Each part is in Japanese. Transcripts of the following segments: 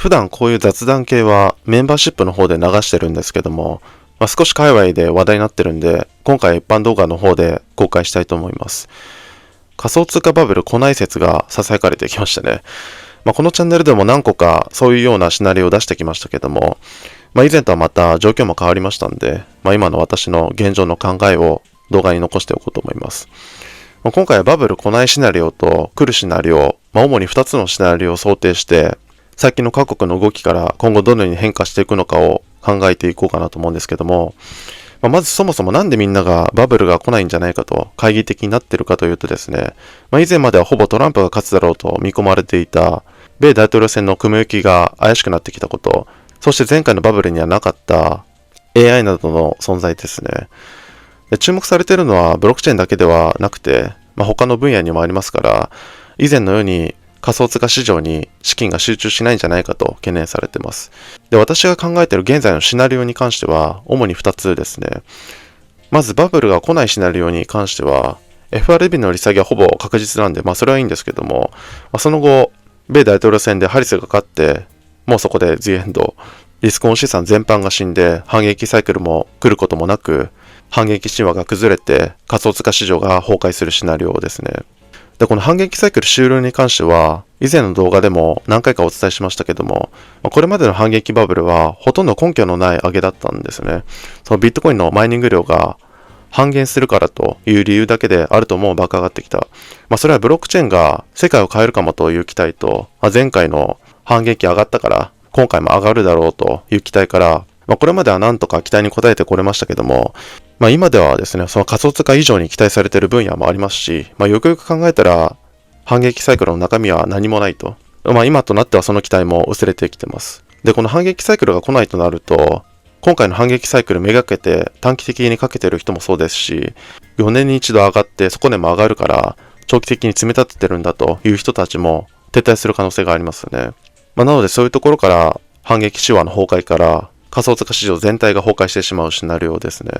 普段こういう雑談系はメンバーシップの方で流してるんですけども、少し界隈で話題になってるんで、今回一般動画の方で公開したいと思います。仮想通貨バブル来ない説が囁かれてきましたね。このチャンネルでも何個かそういうようなシナリオを出してきましたけども、以前とはまた状況も変わりましたんで、今の私の現状の考えを動画に残しておこうと思います。今回はバブル来ないシナリオと来るシナリオ、主に2つのシナリオを想定して、最近の各国の動きから今後どのように変化していくのかを考えていこうかなと思うんですけども、まずそもそもなんでみんながバブルが来ないんじゃないかと懐疑的になっているかというとですね、以前まではほぼトランプが勝つだろうと見込まれていた米大統領選の雲行きが怪しくなってきたこと、そして前回のバブルにはなかった AI などの存在ですね。注目されているのはブロックチェーンだけではなくて、他の分野にもありますから、以前のように仮想通貨市場に資金が集中しないんじゃないかと懸念されています。で、私が考えている現在のシナリオに関しては、主に2つですね。まずバブルが来ないシナリオに関しては、FRB の利下げはほぼ確実なんで、それはいいんですけども、その後、米大統領選でハリスが勝って、もうそこでジエンド、リスクオン資産全般が死んで、反撃サイクルも来ることもなく、反撃神話が崩れて、仮想通貨市場が崩壊するシナリオですね。で、この反撃サイクル終了に関しては、以前の動画でも何回かお伝えしましたけども、これまでの反撃バブルはほとんど根拠のない上げだったんですね。そのビットコインのマイニング量が半減するからという理由だけであるともう爆上がってきた。それはブロックチェーンが世界を変えるかもという期待と、前回の反撃上がったから今回も上がるだろうという期待から、これまではなんとか期待に応えてこれましたけども、今ではですね、その仮想通貨以上に期待されている分野もありますし、よくよく考えたら、反撃サイクルの中身は何もないと。今となってはその期待も薄れてきてます。で、この反撃サイクルが来ないとなると、今回の反撃サイクルめがけて短期的にかけてる人もそうですし、4年に一度上がってそこでも上がるから、長期的に積み立ててるんだという人たちも撤退する可能性がありますよね。なのでそういうところから反撃神話の崩壊から仮想通貨市場全体が崩壊してしまうシナリオですね。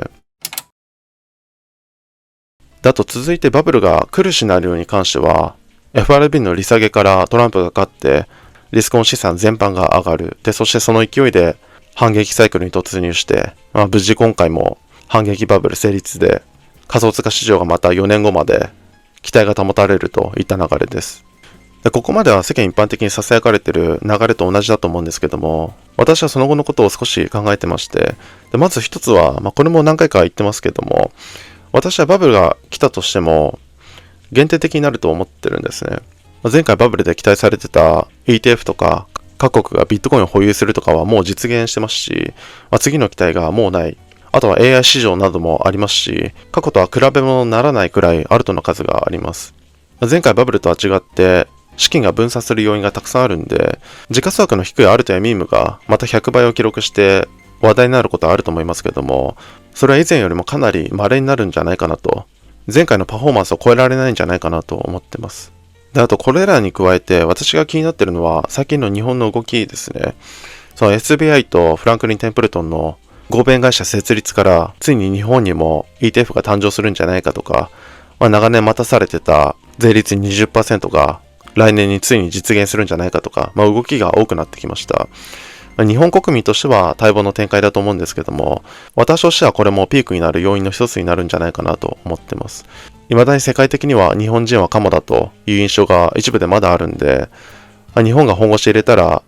あと続いてバブルが来るシナリオに関しては、FRB の利下げからトランプが勝って、リスクオン資産全般が上がる。で、そしてその勢いで反撃サイクルに突入して、無事今回も反撃バブル成立で、仮想通貨市場がまた4年後まで期待が保たれるといった流れです。で、ここまでは世間一般的に囁かれている流れと同じだと思うんですけども、私はその後のことを少し考えてまして、でまず一つは、これも何回か言ってますけども、私はバブルが来たとしても限定的になると思ってるんですね。前回バブルで期待されてた ETF とか各国がビットコインを保有するとかはもう実現してますし、次の期待がもうない。あとは AI 市場などもありますし、過去とは比べ物にならないくらいアルトの数があります。前回バブルとは違って資金が分散する要因がたくさんあるんで、時価総額の低いアルトやミームがまた100倍を記録して話題になることはあると思いますけども、それは以前よりもかなり稀になるんじゃないかなと、前回のパフォーマンスを超えられないんじゃないかなと思ってます。で、あとこれらに加えて私が気になっているのは最近の日本の動きですね。その SBI とフランクリン・テンプルトンの合弁会社設立からついに日本にも ETF が誕生するんじゃないかとか、長年待たされてた税率 20% が来年についに実現するんじゃないかとか、動きが多くなってきました。日本国民としては待望の展開だと思うんですけども、私としてはこれもピークになる要因の一つになるんじゃないかなと思ってます。未だに世界的には日本人はカモだという印象が一部でまだあるんで、日本が本腰入れたら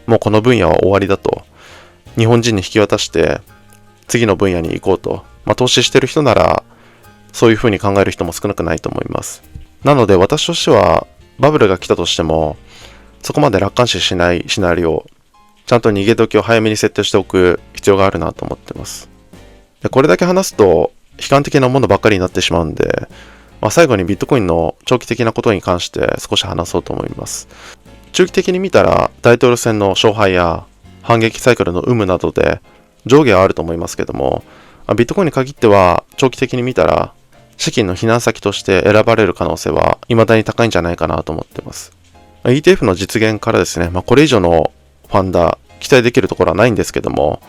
もうこの分野は終わりだと、日本人に引き渡して次の分野に行こうと、投資してる人ならそういう風に考える人も少なくないと思います。なので私としてはバブルが来たとしてもそこまで楽観視しないシナリオ、ちゃんと逃げ時を早めに設定しておく必要があるなと思ってます。で、これだけ話すと悲観的なものばっかりになってしまうんで、最後にビットコインの長期的なことに関して少し話そうと思います。中期的に見たら大統領選の勝敗や反撃サイクルの有無などで上下はあると思いますけども、ビットコインに限っては長期的に見たら資金の避難先として選ばれる可能性は未だに高いんじゃないかなと思ってます。ETF の実現からですね、これ以上のファンダ期待できるところはないんですけども、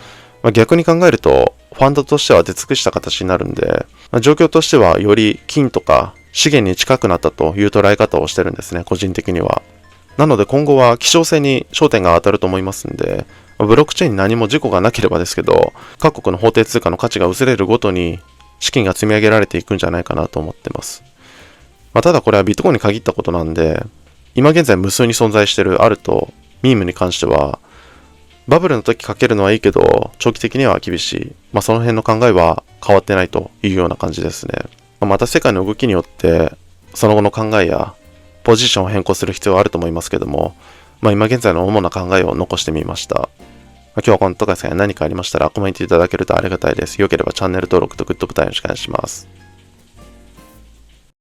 逆に考えるとファンドとしては出尽くした形になるんで、状況としてはより金とか資源に近くなったという捉え方をしてるんですね、個人的には。なので今後は希少性に焦点が当たると思いますんで、ブロックチェーンに何も事故がなければですけど、各国の法定通貨の価値が薄れるごとに資金が積み上げられていくんじゃないかなと思ってます。ただこれはビットコインに限ったことなんで、今現在無数に存在しているアルト、ミームに関しては、バブルの時かけるのはいいけど、長期的には厳しい。その辺の考えは変わってないというような感じですね。また世界の動きによって、その後の考えやポジションを変更する必要はあると思いますけども、今現在の主な考えを残してみました。今日はこのとかですが何かありましたらコメントいただけるとありがたいです。よければチャンネル登録とグッドボタンよろしくお願いします。